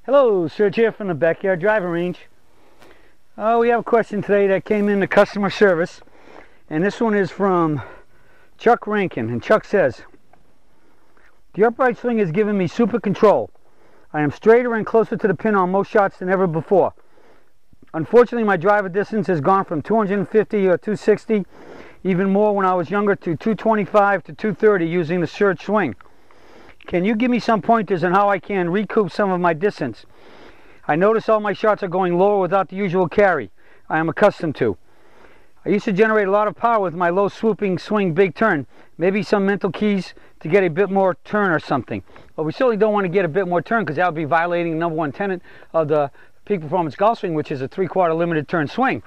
Hello, Serge here from the Backyard Driving Range. We have a question today that came in to customer service, and this one is from Chuck Rankin. And Chuck says, the upright swing has given me super control. I am straighter and closer to the pin on most shots than ever before. Unfortunately, my driver distance has gone from 250 or 260, even more when I was younger, to 225 to 230 using the surge swing. Can you give me some pointers on how I can recoup some of my distance? I notice all my shots are going lower without the usual carry I am accustomed to. I used to generate a lot of power with my low swooping swing big turn. Maybe some mental keys to get a bit more turn or something. But we certainly don't want to get a bit more turn, because that would be violating the #1 tenet of the peak performance golf swing, which is a 3/4 limited turn swing.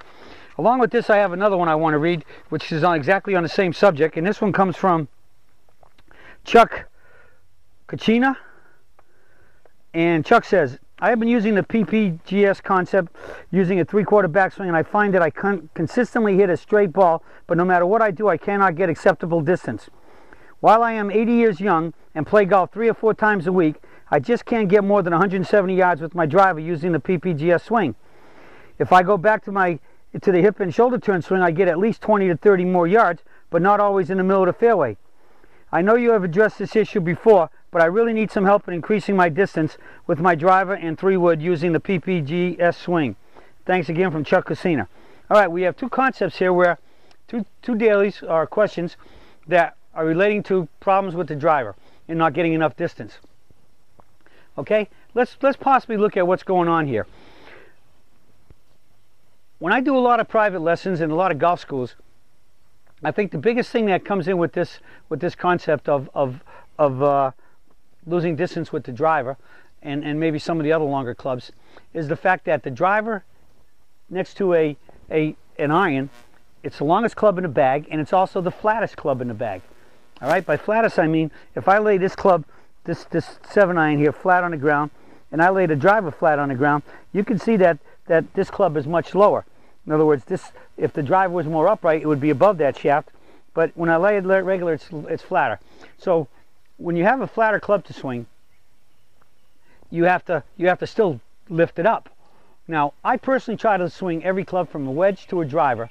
Along with this, I have another one I want to read, which is exactly on the same subject, and this one comes from Chuck Kachina. And Chuck says, I have been using the PPGS concept using a 3/4 backswing, and I find that I consistently hit a straight ball, but no matter what I do, I cannot get acceptable distance. While I am 80 years young and play golf 3 or 4 times a week, I just can't get more than 170 yards with my driver using the PPGS swing. If I go back to the hip and shoulder turn swing, I get at least 20 to 30 more yards, but not always in the middle of the fairway. I know you have addressed this issue before, but I really need some help in increasing my distance with my driver and 3-wood using the PPGS swing. Thanks again, from Chuck Casina. All right, we have two concepts here, where two dailies are questions that are relating to problems with the driver and not getting enough distance. Okay, let's possibly look at what's going on here. When I do a lot of private lessons in a lot of golf schools, I think the biggest thing that comes in with this concept of losing distance with the driver, and maybe some of the other longer clubs, is the fact that the driver next to an iron, it's the longest club in the bag, and it's also the flattest club in the bag. All right, by flattest I mean, if I lay this club, this 7-iron here, flat on the ground, and I lay the driver flat on the ground, you can see that this club is much lower. In other words, if the driver was more upright, it would be above that shaft, but when I lay it regular, it's flatter. So when you have a flatter club to swing, you have to still lift it up. Now, I personally try to swing every club from a wedge to a driver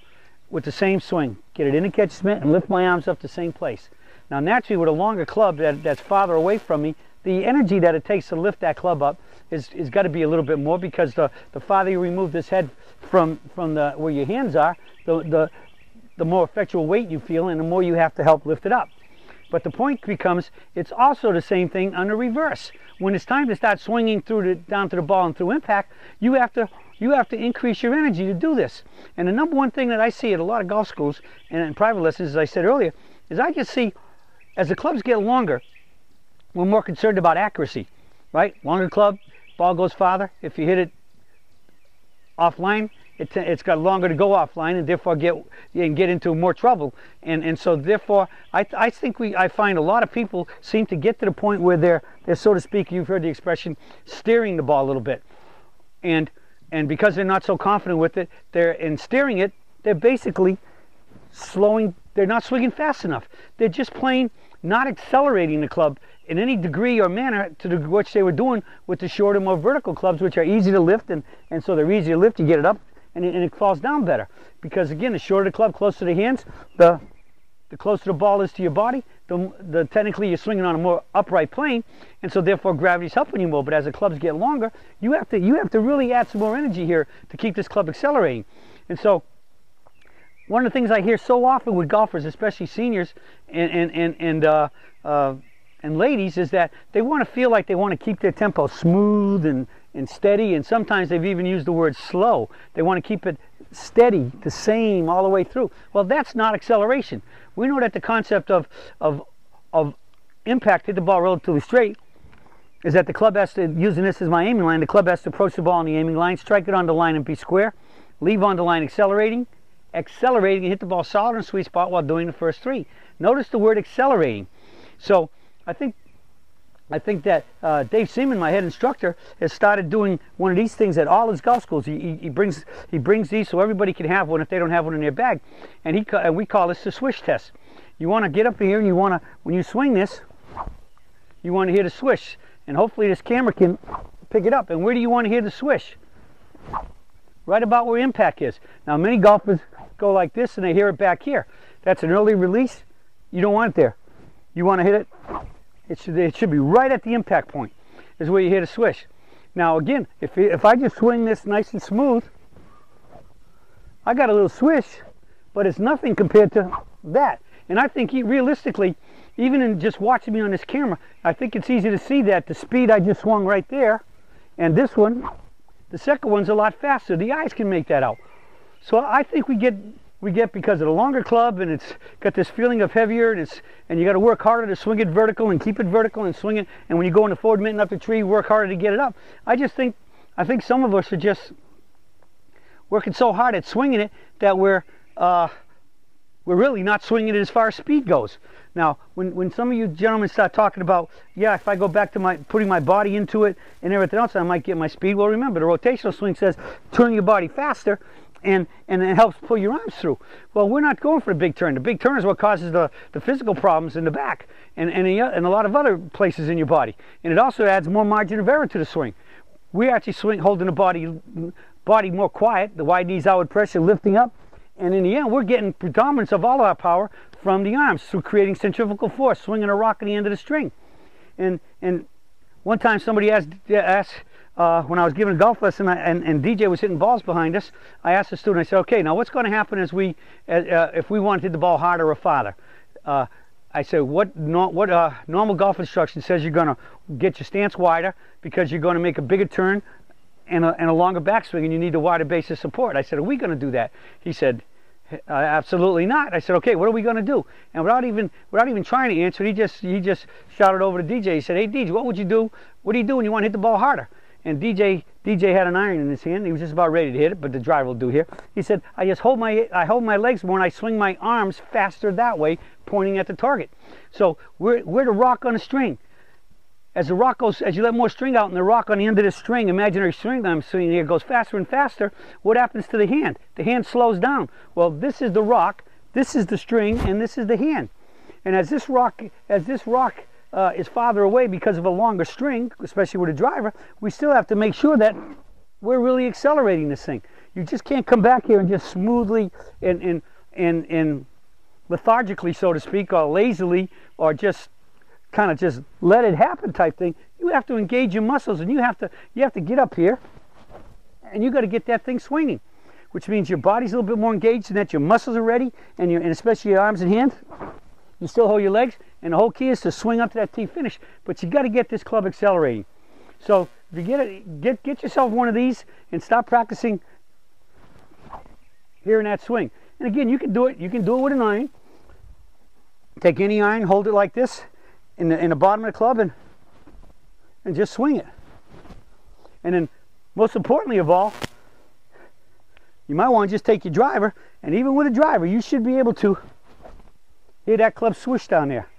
with the same swing. Get it in the catchment and lift my arms up the same place. Now, naturally, with a longer club that's farther away from me, the energy that it takes to lift that club up is got to be a little bit more, because the farther you remove this head from where your hands are, the more effectual weight you feel, and the more you have to help lift it up. But the point becomes, it's also the same thing on the reverse. When it's time to start swinging down to the ball and through impact, you have to increase your energy to do this. And the #1 thing that I see at a lot of golf schools and in private lessons, as I said earlier, is I just see, as the clubs get longer, we're more concerned about accuracy, right? Longer club, ball goes farther. If you hit it offline, it's got longer to go offline, and therefore you can get into more trouble. And so therefore, I think I find a lot of people seem to get to the point where they're, so to speak, you've heard the expression, steering the ball a little bit. And because they're not so confident with it, in steering it, they're basically slowing. They're not swinging fast enough. They're just plain not accelerating the club in any degree or manner to which they were doing with the shorter, more vertical clubs, which are easy to lift, and so they're easy to lift. You get it up, and it falls down better. Because again, the shorter the club, closer to the hands, the closer the ball is to your body, the technically you're swinging on a more upright plane, and so therefore gravity's helping you more. But as the clubs get longer, you have to really add some more energy here to keep this club accelerating. And so one of the things I hear so often with golfers, especially seniors and ladies, is that they want to feel like they want to keep their tempo smooth and steady, and sometimes they've even used the word slow. They want to keep it steady, the same all the way through. Well, that's not acceleration. We know that the concept of impact, hit the ball relatively straight, is that the club has to, using this as my aiming line, the club has to approach the ball on the aiming line, strike it on the line and be square, leave on the line accelerating, and hit the ball solid in a sweet spot while doing the first 3. Notice the word accelerating. So I think that Dave Seaman, my head instructor, has started doing one of these things at all his golf schools. He brings these so everybody can have one if they don't have one in their bag, and we call this the swish test. You want to get up here, and when you swing this, you want to hear the swish, and hopefully this camera can pick it up. And where do you want to hear the swish? Right about where impact is. Now many golfers go like this and they hear it back here. That's an early release. You don't want it there. You want to hit it. It should be right at the impact point is where you hear the swish. Now again, if I just swing this nice and smooth, I got a little swish, but it's nothing compared to that. And I think realistically, even in just watching me on this camera, I think it's easy to see that the speed I just swung right there, and this one, the second one's a lot faster. The eyes can make that out. So I think we get because of the longer club, and it's got this feeling of heavier, and you got to work harder to swing it vertical and keep it vertical and swing it. And when you go in the forward mitten up the tree, work harder to get it up. I think some of us are just working so hard at swinging it that we're really not swinging it as far as speed goes. Now, when some of you gentlemen start talking about, yeah, if I go back to putting my body into it and everything else, I might get my speed. Well, remember, the rotational swing says turn your body faster, and it helps pull your arms through. Well, we're not going for the big turn. The big turn is what causes the physical problems in the back and a lot of other places in your body. And it also adds more margin of error to the swing. We actually holding the body more quiet, the wide knees, outward pressure, lifting up. And in the end, we're getting predominance of all our power from the arms through creating centrifugal force, swinging a rock at the end of the string. And one time somebody asked when I was giving a golf lesson, and DJ was hitting balls behind us, I asked the student, I said, okay, now what's going to happen if we want to hit the ball harder or farther? I said, what normal golf instruction says you're going to get your stance wider because you're going to make a bigger turn and a longer backswing, and you need a wider base of support. I said, are we going to do that? He said, absolutely not. I said, okay, what are we going to do? And without even trying to answer, he just shouted over to DJ. He said, hey, DJ, what would you do? What do you do when you want to hit the ball harder? And DJ had an iron in his hand. He was just about ready to hit it, but the driver will do here. He said, I hold my legs more, and I swing my arms faster that way, pointing at the target. So we're the rock on a string. As the rock goes, as you let more string out, and the rock on the end of this string, imaginary string I'm seeing here, goes faster and faster, what happens to the hand? The hand slows down. Well, this is the rock, this is the string, and this is the hand. And as this rock is farther away because of a longer string, especially with a driver, we still have to make sure that we're really accelerating this thing. You just can't come back here and just smoothly and lethargically, so to speak, or lazily, or just kind of just let it happen type thing. You have to engage your muscles, and you have to get up here, and you got to get that thing swinging, which means your body's a little bit more engaged, and that your muscles are ready, and especially your arms and hands. You still hold your legs, and the whole key is to swing up to that tee finish. But you got to get this club accelerating. So if you get yourself one of these and start practicing hearing that swing. And again, you can do it. You can do it with an iron. Take any iron, hold it like this in the bottom of the club, and just swing it. And then, most importantly of all, you might want to just take your driver, and even with a driver, you should be able to hear that club swoosh down there.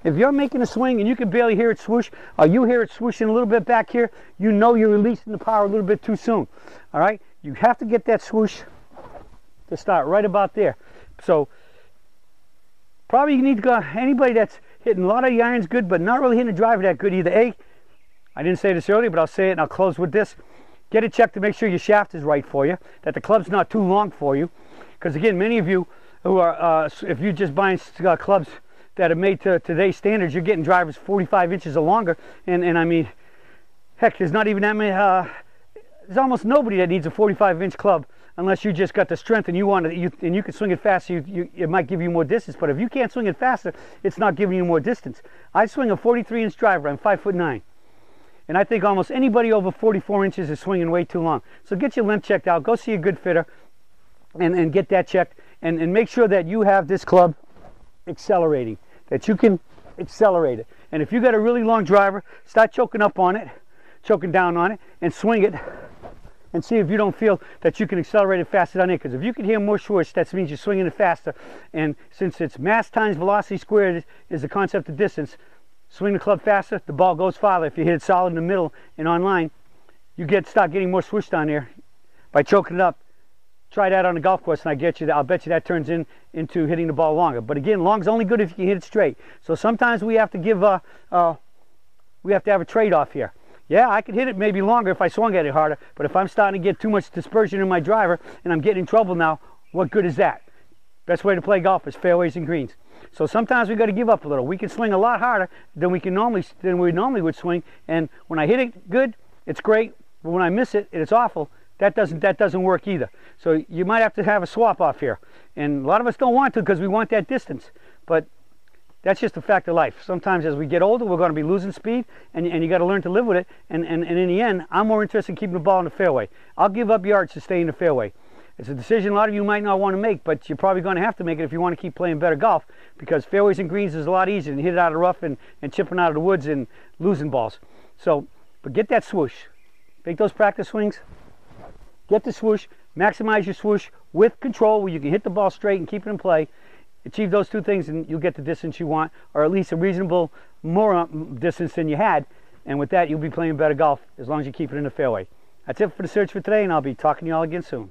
If you're making a swing and you can barely hear it swoosh, or you hear it swooshing a little bit back here, you know you're releasing the power a little bit too soon. All right? You have to get that swoosh to start right about there. So probably you need to go, anybody that's hitting a lot of the irons good, but not really hitting the driver that good either. A, I didn't say this earlier, but I'll say it and I'll close with this. Get it checked to make sure your shaft is right for you, that the club's not too long for you. Because again, many of you who are, if you're just buying clubs that are made to today's standards, you're getting drivers 45 inches or longer. And I mean, heck, there's not even that many, there's almost nobody that needs a 45-inch club unless you just got the strength and you can swing it faster. It might give you more distance, but if you can't swing it faster, it's not giving you more distance. I swing a 43-inch driver. I'm 5'9", and I think almost anybody over 44 inches is swinging way too long. So get your length checked out. Go see a good fitter, and get that checked, and make sure that you have this club accelerating, that you can accelerate it. And if you got a really long driver, start choking up on it, choking down on it, and swing it. And see if you don't feel that you can accelerate it faster down there. Because if you can hear more swoosh, that means you're swinging it faster. And since it's mass times velocity squared is the concept of distance, swing the club faster, the ball goes farther. If you hit it solid in the middle and online, you start getting more swoosh down there by choking it up. Try that on the golf course, and I'll bet you that turns into hitting the ball longer. But again, long's only good if you can hit it straight. So sometimes we have to have a trade-off here. Yeah, I could hit it maybe longer if I swung at it harder, but if I'm starting to get too much dispersion in my driver and I'm getting in trouble now, what good is that? Best way to play golf is fairways and greens. So sometimes we got to give up a little. We can swing a lot harder than we normally would swing, and when I hit it good, it's great. But when I miss it, it's awful. That doesn't work either. So you might have to have a swap off here, and a lot of us don't want to because we want that distance. But that's just a fact of life. Sometimes as we get older, we're going to be losing speed, and you got to learn to live with it. And in the end, I'm more interested in keeping the ball in the fairway. I'll give up yards to stay in the fairway. It's a decision a lot of you might not want to make, but you're probably going to have to make it if you want to keep playing better golf, because fairways and greens is a lot easier than hit it out of the rough and chipping out of the woods and losing balls. So, but get that swoosh. Make those practice swings. Get the swoosh. Maximize your swoosh with control, where you can hit the ball straight and keep it in play. Achieve those two things and you'll get the distance you want, or at least a reasonable more distance than you had. And with that, you'll be playing better golf as long as you keep it in the fairway. That's it for the search for today, and I'll be talking to you all again soon.